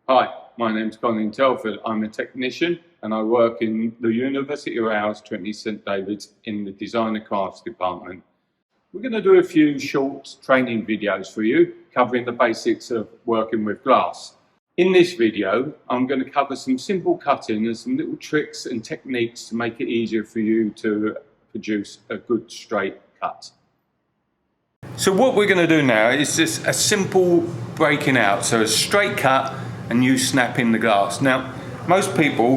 Hi, my name's Colin Telford. I'm a technician and I work in the University of Wales, Trinity St David's in the Design and Crafts department. We're going to do a few short training videos for you covering the basics of working with glass. In this video, I'm going to cover some simple cutting and some little tricks and techniques to make it easier for you to produce a good straight cut. So what we're going to do now is just a simple breaking out, so a straight cut and you snapping the glass. Now, most people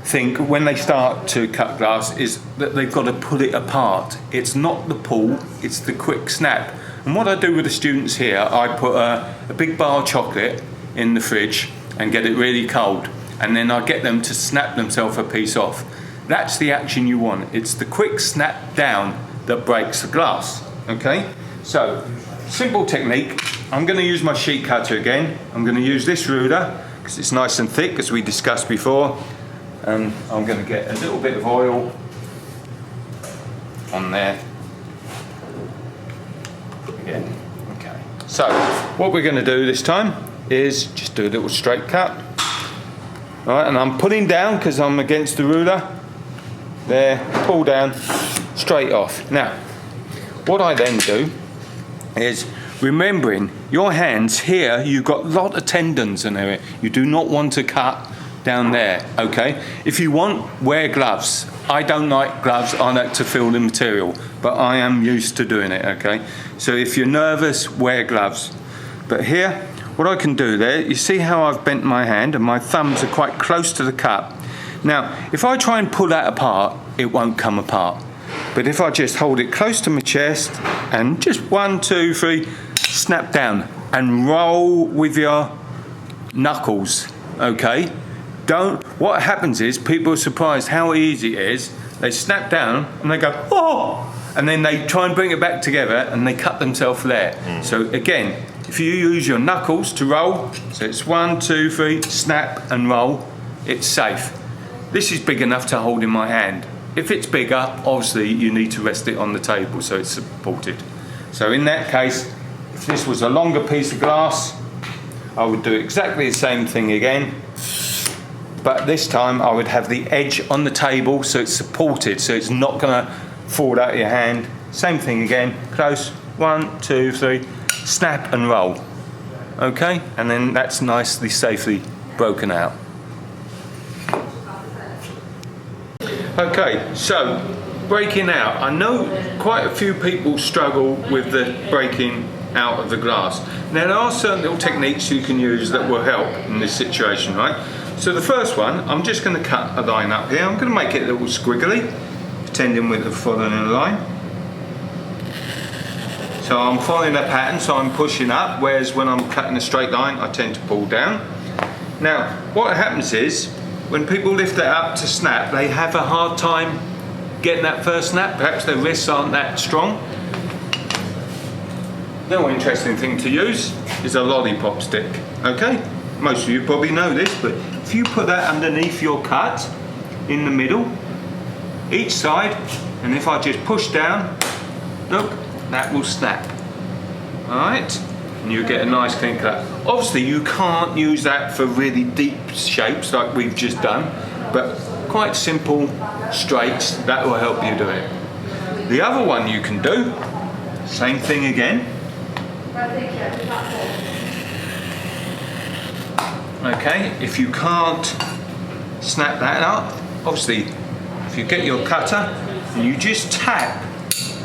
think when they start to cut glass is that they've got to pull it apart. It's not the pull, it's the quick snap. And what I do with the students here, I put a big bar of chocolate in the fridge and get it really cold. And then I get them to snap themselves a piece off. That's the action you want. It's the quick snap down that breaks the glass, okay? So, simple technique. I'm going to use my sheet cutter again. I'm going to use this ruler because it's nice and thick, as we discussed before. And I'm going to get a little bit of oil on there. Again. Okay. So, what we're going to do this time is just do a little straight cut. All right, and I'm pulling down because I'm against the ruler. There, pull down, straight off. Now, what I then do is remembering your hands here, you've got a lot of tendons in there. You do not want to cut down there, okay? If you want, wear gloves. I don't like gloves, I like to feel the material, but I am used to doing it, okay? So if you're nervous, wear gloves. But here, what I can do there, you see how I've bent my hand and my thumbs are quite close to the cut. Now, if I try and pull that apart, it won't come apart. But if I just hold it close to my chest and just 1, 2, 3, snap down and roll with your knuckles, okay? What happens is people are surprised how easy it is. They snap down and they go, oh! And then they try and bring it back together and they cut themselves there. So again, if you use your knuckles to roll, so it's 1, 2, 3, snap and roll, it's safe. This is big enough to hold in my hand. If it's bigger, obviously you need to rest it on the table so it's supported. So in that case, if this was a longer piece of glass, I would do exactly the same thing again, but this time I would have the edge on the table so it's supported, so it's not going to fall out of your hand. Same thing again, close, 1, 2, 3, snap and roll. Okay, and then that's nicely, safely broken out. Okay, so breaking out. I know quite a few people struggle with the breaking out of the glass. Now there are certain little techniques you can use that will help in this situation, right? So the first one, I'm just going to cut a line up here. I'm going to make it a little squiggly, pretending we're following a line. So I'm following a pattern, so I'm pushing up, whereas when I'm cutting a straight line, I tend to pull down. Now, what happens is, when people lift it up to snap, they have a hard time getting that first snap. Perhaps their wrists aren't that strong. The more interesting thing to use is a lollipop stick, okay? Most of you probably know this, but if you put that underneath your cut, in the middle, each side, and if I just push down, look, that will snap, all right? And you get a nice clean cut. Obviously you can't use that for really deep shapes like we've just done, but quite simple straights, that will help you do it. The other one you can do, same thing again. Okay, if you can't snap that up, obviously if you get your cutter and you just tap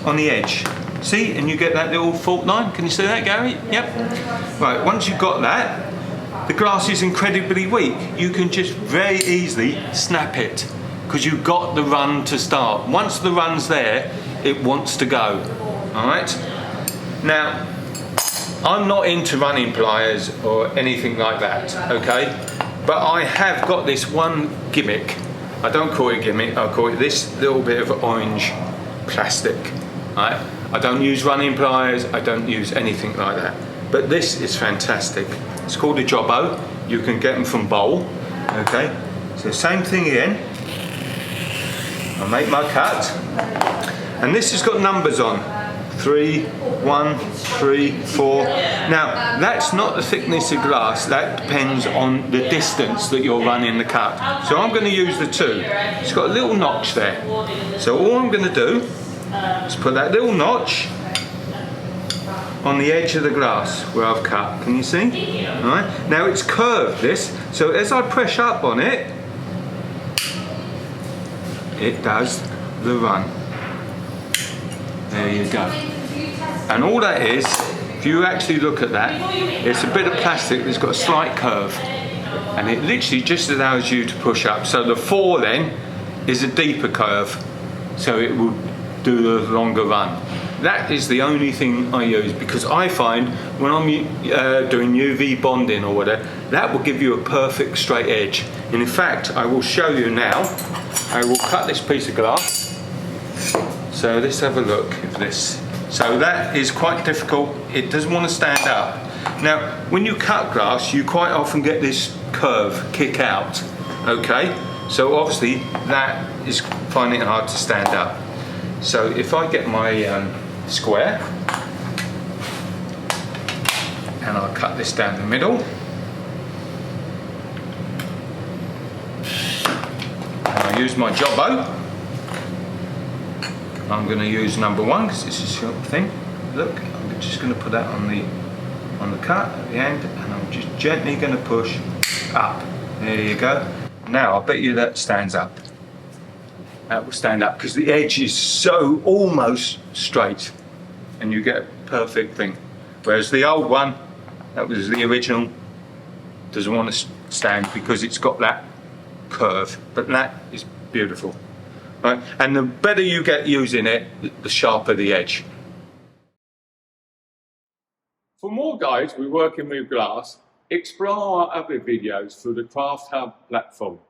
on the edge, see, and you get that little fault line. Can you see that, Gary? Yep. Right, once you've got that, the glass is incredibly weak. You can just very easily snap it because you've got the run to start. Once the run's there, it wants to go. All right? Now, I'm not into running pliers or anything like that, okay? But I have got this one gimmick. I don't call it a gimmick, I call it this little bit of orange plastic, right? I don't use running pliers, I don't use anything like that. But this is fantastic. It's called a jobbo. You can get them from Bowl, okay? So same thing again. I make my cut. And this has got numbers on. 3, 1, 3, 4. Now, that's not the thickness of glass, that depends on the distance that you're running the cut. So I'm going to use the 2. It's got a little notch there. So all I'm going to do is put that little notch on the edge of the glass where I've cut. Can you see? All right. Now it's curved, this, so as I press up on it, it does the run. There you go. And all that is, if you actually look at that, it's a bit of plastic that's got a slight curve, and it literally just allows you to push up. So the 4 then is a deeper curve, so it will do the longer run. That is the only thing I use, because I find when I'm doing UV bonding or whatever, that will give you a perfect straight edge. And in fact, I will show you now. I will cut this piece of glass. So let's have a look at this. So that is quite difficult. It doesn't want to stand up. Now, when you cut glass, you quite often get this curve kick out. Okay, so obviously that is finding it hard to stand up. So if I get my square and I'll cut this down the middle, and I'll use my jobbo. I'm going to use number 1 because it's a short thing. Look, I'm just going to put that on the cut at the end, and I'm just gently going to push up. There you go. Now I bet you that stands up. That will stand up because the edge is so almost straight, and you get a perfect thing. Whereas the old one, that was the original, doesn't want to stand because it's got that curve. But that is beautiful. Right? And the better you get using it, the sharper the edge. For more guides with working with glass, explore our other videos through the Craft Hub platform.